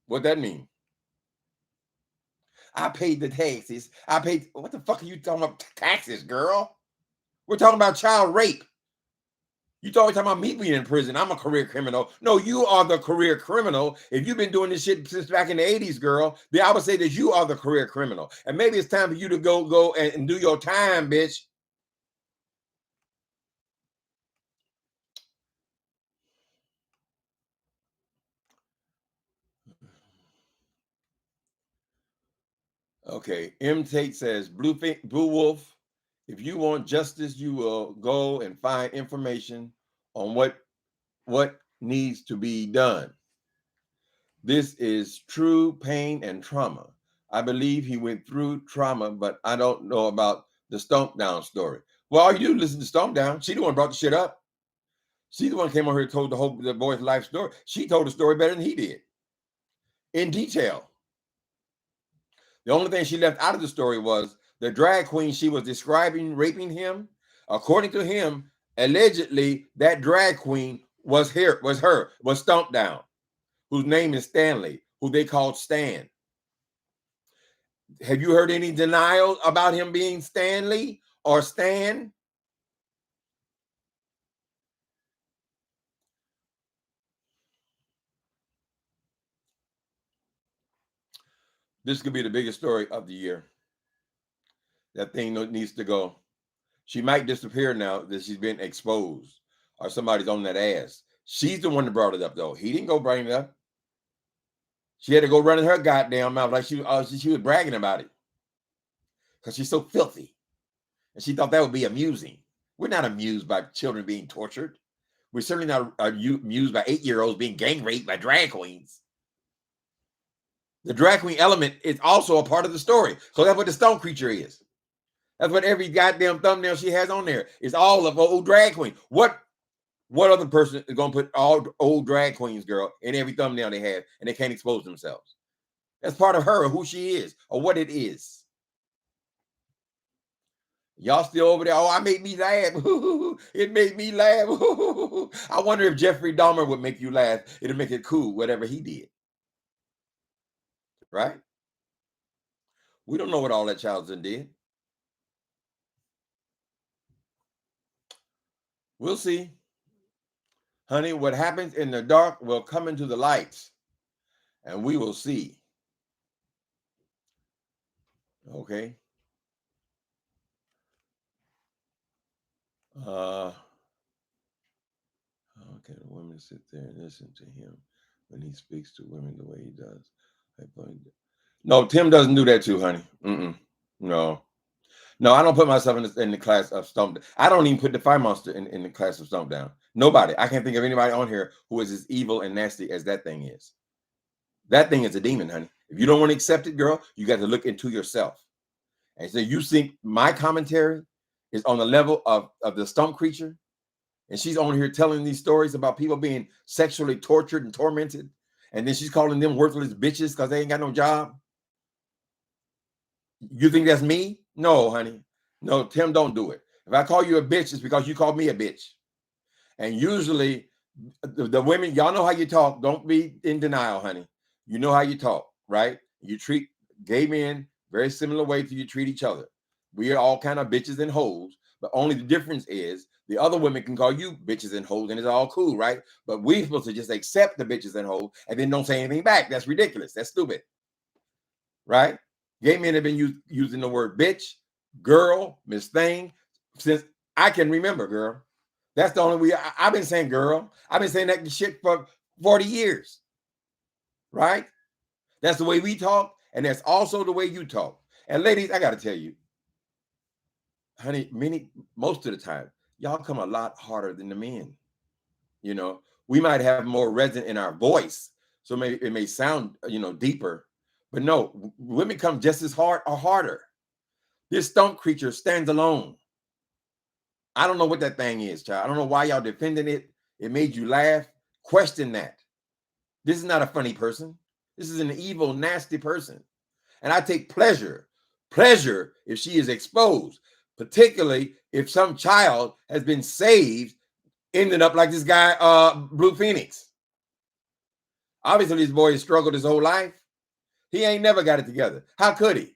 What that mean? I paid the taxes. What the fuck are you talking about taxes, girl? We're talking about child rape. You talking about me being in prison. I'm a career criminal. No, you are the career criminal. If you've been doing this shit since back in the 80s, girl, then I would say that you are the career criminal. And maybe it's time for you to go and do your time, bitch. Okay, M. Tate says, Blue Wolf, if you want justice, you will go and find information on what needs to be done. This is true pain and trauma. I believe he went through trauma, but I don't know about the Stomp Down story. Well, all you do is listen to Stomp Down. She the one brought the shit up. She the one came on here and told the boy's life story. She told the story better than he did, in detail. The only thing she left out of the story was the drag queen she was describing raping him. According to him, allegedly that drag queen was Stomp Down, whose name is Stanley, who they called Stan. Have you heard any denial about him being Stanley or Stan? This could be the biggest story of the year. That thing needs to go. She might disappear now that she's been exposed or somebody's on that ass. She's the one that brought it up, though. He didn't go bring it up. She had to go running her goddamn mouth like she was bragging about it because she's so filthy. And she thought that would be amusing. We're not amused by children being tortured. We're certainly not amused by 8-year-olds being gang raped by drag queens. The drag queen element is also a part of the story. So that's what the stone creature is. That's what every goddamn thumbnail she has on there is all of old drag queen. What What other person is going to put all old drag queens, girl, in every thumbnail they have, and they can't expose themselves? That's part of her, or who she is, or what it is. Y'all still over there? Oh, I made me laugh. It made me laugh. I wonder if Jeffrey Dahmer would make you laugh. It'll make it cool, whatever he did. Right? We don't know what all that child did. We'll see. Honey, what happens in the dark will come into the lights, and we will see. Okay? Okay, the women sit there and listen to him when he speaks to women the way he does. No, Tim doesn't do that too, honey. No. No, I don't put myself in the class of Stomp Down. I don't even put the Fire Monster in the class of Stomp Down. Nobody. I can't think of anybody on here who is as evil and nasty as that thing is. That thing is a demon, honey. If you don't want to accept it, girl, you got to look into yourself. And so you think my commentary is on the level of the stump creature? And she's on here telling these stories about people being sexually tortured and tormented. And then she's calling them worthless bitches because they ain't got no job. You think that's me? No, honey. No, Tim, don't do it. If I call you a bitch, it's because you called me a bitch. And usually the women, y'all know how you talk. Don't be in denial, honey. You know how you talk, right? You treat gay men very similar way to you treat each other. We are all kind of bitches and hoes, but only the difference is the other women can call you bitches and hoes, and it's all cool, right? But we're supposed to just accept the bitches and hoes and then don't say anything back. That's ridiculous. That's stupid, right? Gay men have been using the word bitch, girl, Miss Thing since I can remember, girl. That's the only way I've been saying girl. I've been saying that shit for 40 years, right? That's the way we talk, and that's also the way you talk. And ladies, I got to tell you, honey, most of the time, y'all come a lot harder than the men. You know, we might have more resin in our voice, so maybe it may sound, deeper. But no, women come just as hard or harder. This stump creature stands alone. I don't know what that thing is, child. I don't know why y'all defending it. It made you laugh. Question that. This is not a funny person. This is an evil, nasty person. And I take pleasure if she is exposed, particularly if some child has been saved, ending up like this guy, Blue Phoenix. Obviously, this boy has struggled his whole life. He ain't never got it together. How could he?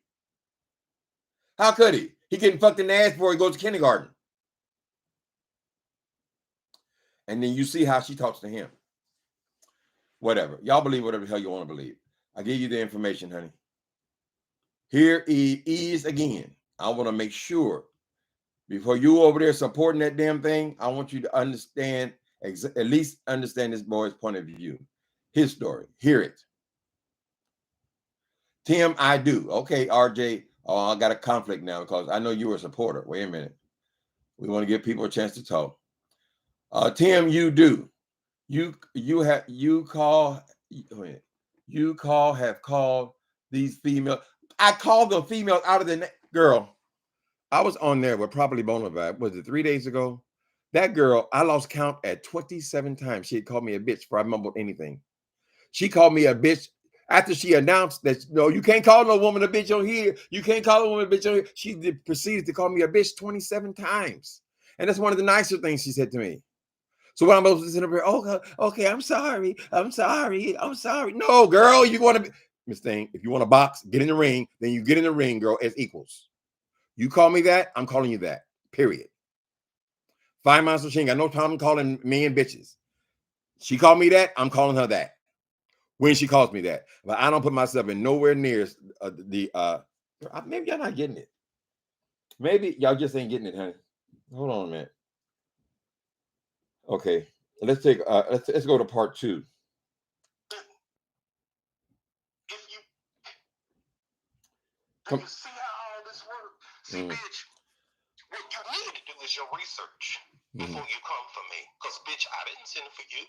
How could he? He getting fucked in the ass before he goes to kindergarten. And then you see how she talks to him. Whatever. Y'all believe whatever the hell you want to believe. I give you the information, honey. Here he is again. I want to make sure before you over there supporting that damn thing, I want you to understand, at least understand this boy's point of view. His story. Hear it. Tim, I do. Okay, RJ. Oh, I got a conflict now because I know you were a supporter. Wait a minute. We want to give people a chance to talk. Tim, you do. You have called these females. I called the females out of the girl. I was on there with Properly Bonafide. Was it 3 days ago? That girl, I lost count at 27 times. She had called me a bitch before I mumbled anything. She called me a bitch after she announced that, no, you can't call no woman a bitch on here. You can't call a woman a bitch on here. She proceeded to call me a bitch 27 times. And that's one of the nicer things she said to me. So what I'm supposed to sit up here, okay, I'm sorry. No, girl, you want to be, Miss Thing, if you want to box, get in the ring, then you get in the ring, girl, as equals. You call me that, I'm calling you that, period. Fire Monster, she ain't got no time calling men bitches. She called me that, I'm calling her that. When she calls me that. But I don't put myself in nowhere near maybe y'all not getting it. Maybe y'all just ain't getting it, honey. Hold on a minute. Okay, let's take let's go to part 2. Do you see how all this works? See, bitch, what you need to do is your research before you come for me. Because, bitch, I didn't send for you.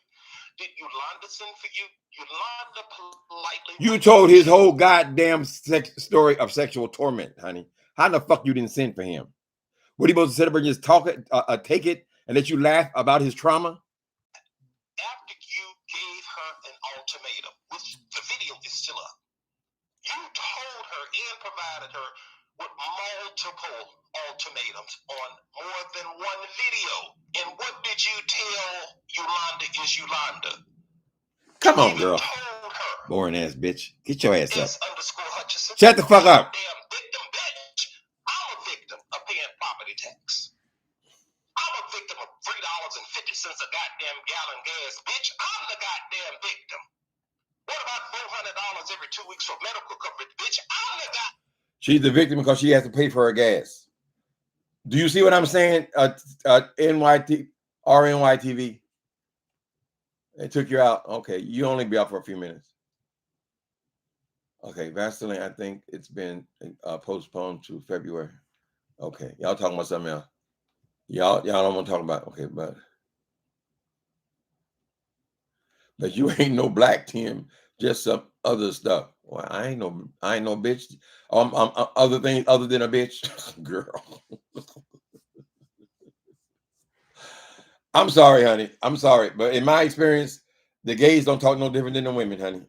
Did Yolanda send for you? Yolanda politely... You told his whole goddamn story of sexual torment, honey. How the fuck you didn't send for him? What, he supposed to sit up and just talk it, take it, and let you laugh about his trauma? and provided her with multiple ultimatums on more than one video. And what did you tell Yolanda is Yolanda? Come on, You girl. told her. Boring ass bitch. Get your ass up. S_Hutchison. Shut the fuck up. Damn victim, bitch. I'm a victim of paying property tax. I'm a victim of $3.50 a goddamn gallon gas, bitch. I'm the goddamn victim. What about $400 every 2 weeks for medical coverage, bitch? I'm the guy. She's the victim because she has to pay for her gas. Do you see what I'm saying? RNYTV. They took you out. Okay, you only be out for a few minutes. Okay, Vaseline, I think it's been postponed to February. Okay, y'all talking about something else. Y'all don't want to talk about. Okay, but you ain't no black Tim, just some other stuff. Well, I ain't no bitch. I'm other things other than a bitch, girl. I'm sorry, honey. I'm sorry, but in my experience, the gays don't talk no different than the women, honey.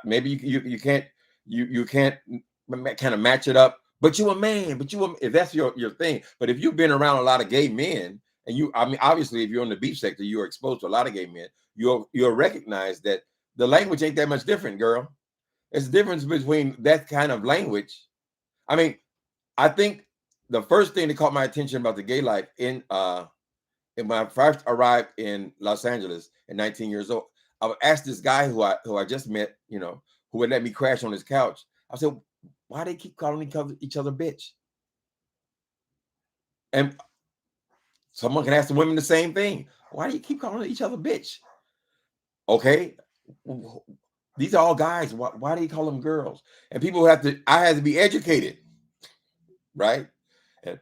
Maybe you can't kind of match it up, but you a man. If that's your thing. But if you've been around a lot of gay men, and obviously, if you're in the beach sector, you're exposed to a lot of gay men. You'll recognize that the language ain't that much different, girl. It's the difference between that kind of language. I mean, I think the first thing that caught my attention about the gay life when I first arrived in Los Angeles at 19 years old, I asked this guy who I just met, who would let me crash on his couch. I said, why they keep calling each other bitch? And someone can ask the women the same thing. Why do you keep calling each other bitch? Okay. These are all guys. Why do you call them girls? And people I had to be educated. Right. And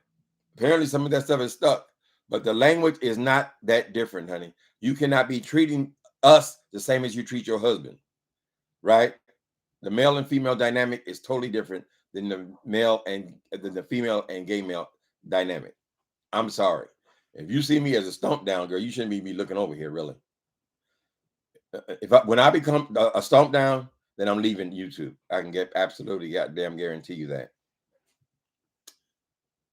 apparently some of that stuff is stuck. But the language is not that different, honey. You cannot be treating us the same as you treat your husband, right? The male and female dynamic is totally different than the female and gay male dynamic. I'm sorry. If you see me as a stomp down girl, you shouldn't be looking over here, really. When I become a stomp down, then I'm leaving YouTube. I can absolutely goddamn guarantee you that.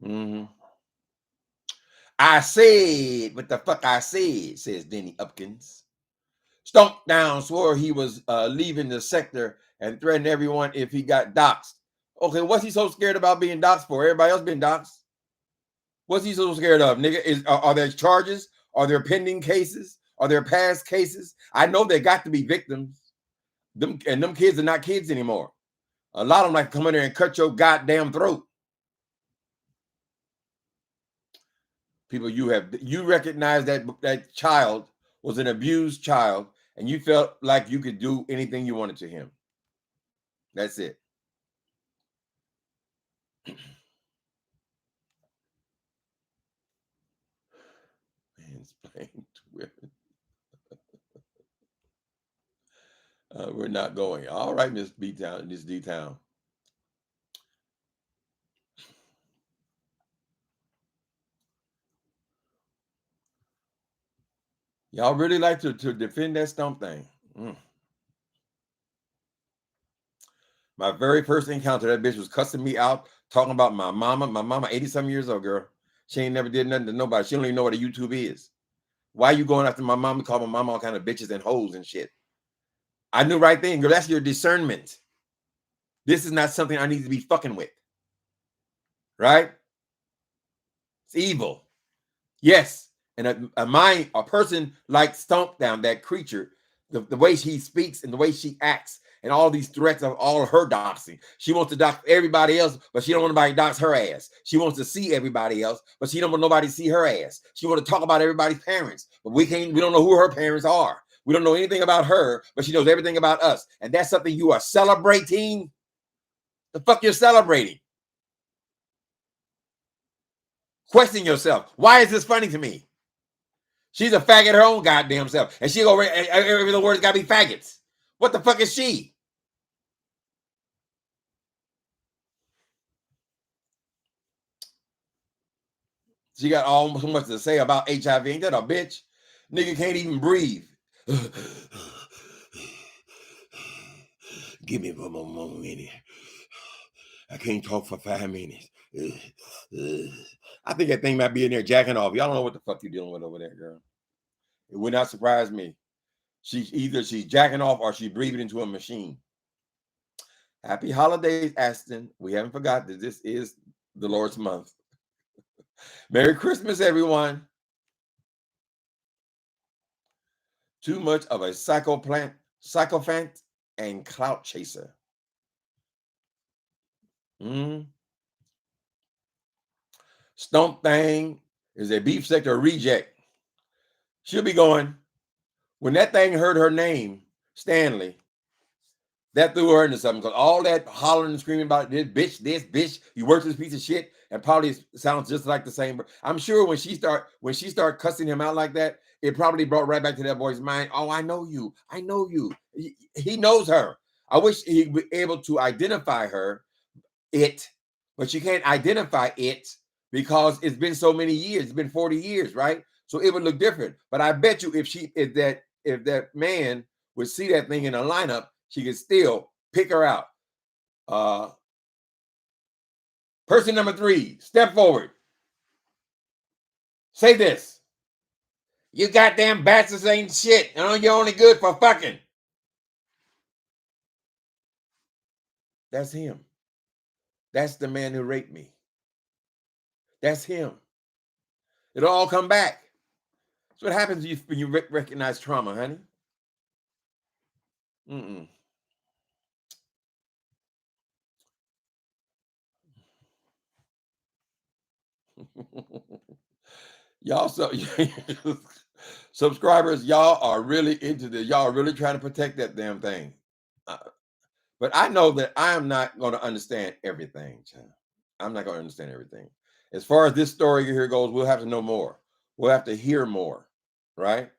Mm-hmm. I said what the fuck I said, says Denny Upkins. Stomp Down swore he was leaving the sector and threatened everyone if he got doxxed. Okay, what's he so scared about being doxxed for? Everybody else been doxxed. What's he so scared of, nigga? Are there charges? Are there pending cases? Are there past cases? I know there got to be victims. Them kids are not kids anymore. A lot of them like come in there and cut your goddamn throat. People, you recognize that child was an abused child, and you felt like you could do anything you wanted to him. That's it. Mansplain to women. We're not going. All right, Miss B-Town, Miss D-Town. Y'all really like to defend that stump thing. My very first encounter, that bitch was cussing me out, talking about my mama. My mama, 80-some years old, girl. She ain't never did nothing to nobody. She don't even know what a YouTube is. Why you going after my mama, call my mama all kind of bitches and hoes and shit? I knew right then, girl, that's your discernment. This is not something I need to be fucking with. Right? It's evil. Yes. And a person like Stomp Down, that creature, the way he speaks and the way she acts, and all these threats of all her doxing. She wants to dox everybody else, but she don't want nobody to dox her ass. She wants to see everybody else, but she don't want nobody to see her ass. She want to talk about everybody's parents, but we don't know who her parents are. We don't know anything about her, but she knows everything about us. And that's something you are celebrating. The fuck you're celebrating? Question yourself. Why is this funny to me? She's a faggot her own goddamn self. And she go, every the words gotta be faggots. What the fuck is she? She got all so much to say about HIV. Ain't that a bitch? Nigga can't even breathe. Give me one more minute. I can't talk for 5 minutes. I think that thing might be in there jacking off. Y'all don't know what the fuck you're dealing with over there, girl. It would not surprise me. She's jacking off or she's breathing into a machine. Happy holidays, Aston. We haven't forgot that this is the Lord's month. Merry Christmas, everyone. Too much of a sycophant and clout chaser. Stomp Thing is a beef sector reject. She'll be going. When that thing heard her name, Stanley, that threw her into something, because all that hollering and screaming about this bitch, you work this piece of shit, and probably sounds just like the same. I'm sure when she start cussing him out like that, it probably brought right back to that boy's mind. Oh, I know you. He knows her. I wish he'd be able to identify but you can't identify it because it's been so many years. It's been 40 years, right? So it would look different. But I bet you if that man would see that thing in a lineup, she could still pick her out. Person number 3, step forward. Say this. You goddamn bastards ain't shit. You're only good for fucking. That's him. That's the man who raped me. That's him. It'll all come back. That's what happens when you recognize trauma, honey. Y'all, subscribers, y'all are really into this. Y'all are really trying to protect that damn thing. But I know that I am not going to understand everything, child. I'm not going to understand everything. As far as this story here goes, we'll have to know more. We'll have to hear more, right?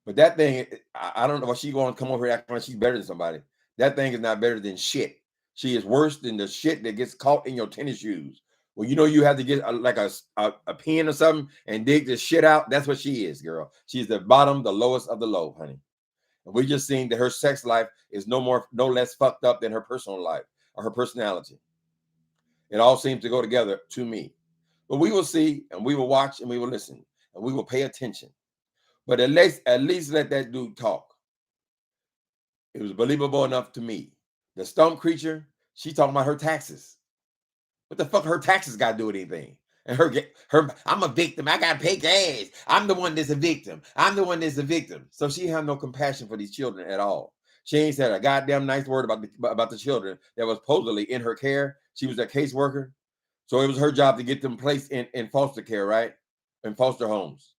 But that thing, I don't know why she's going to come over here acting like she's better than somebody. That thing is not better than shit. She is worse than the shit that gets caught in your tennis shoes. Well, you have to get like a pen or something and dig this shit out. That's what she is, girl. She's the bottom, the lowest of the low, honey. And we just seen that her sex life is no less fucked up than her personal life or her personality. It all seems to go together to me. But we will see, and we will watch, and we will listen, and we will pay attention. But at least let that dude talk. It was believable enough to me. The stump creature, she talking about her taxes. What the fuck her taxes got to do with anything? And her, I'm a victim. I got to pay gas. I'm the one that's a victim. So she had no compassion for these children at all. She ain't said a goddamn nice word about the children that was supposedly in her care. She was a caseworker. So it was her job to get them placed in foster care, right? In foster homes.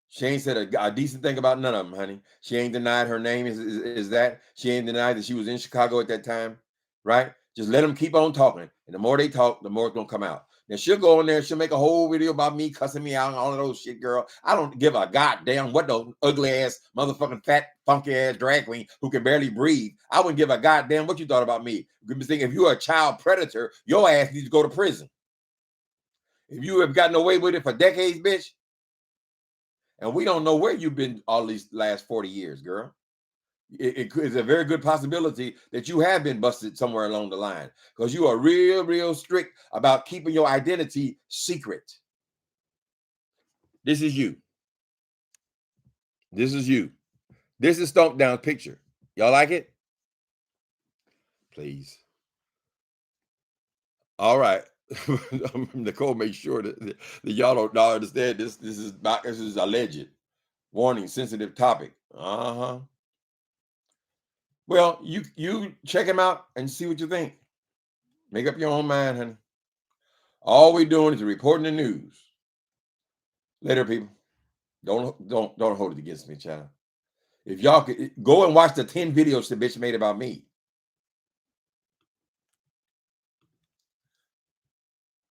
She ain't said a decent thing about none of them, honey. She ain't denied her name is that. She ain't denied that she was in Chicago at that time, right? Just let them keep on talking. And the more they talk, the more it's going to come out. Now, she'll go in there, she'll make a whole video about me cussing me out and all of those shit, girl. I don't give a goddamn what the ugly-ass, motherfucking fat, funky-ass drag queen who can barely breathe. I wouldn't give a goddamn what you thought about me. If you're a child predator, your ass needs to go to prison. If you have gotten away with it for decades, bitch, and we don't know where you've been all these last 40 years, girl. It is a very good possibility that you have been busted somewhere along the line because you are real, real strict about keeping your identity secret. This is you. This is you. This is Stomp Down's picture. Y'all like it? Please. All right. Nicole, make sure that y'all don't understand this. This is alleged. Warning, sensitive topic. Well, you check him out and see what you think. Make up your own mind, honey. All we're doing is reporting the news. Later, people. Don't hold it against me, child. If y'all could go and watch the 10 videos the bitch made about me.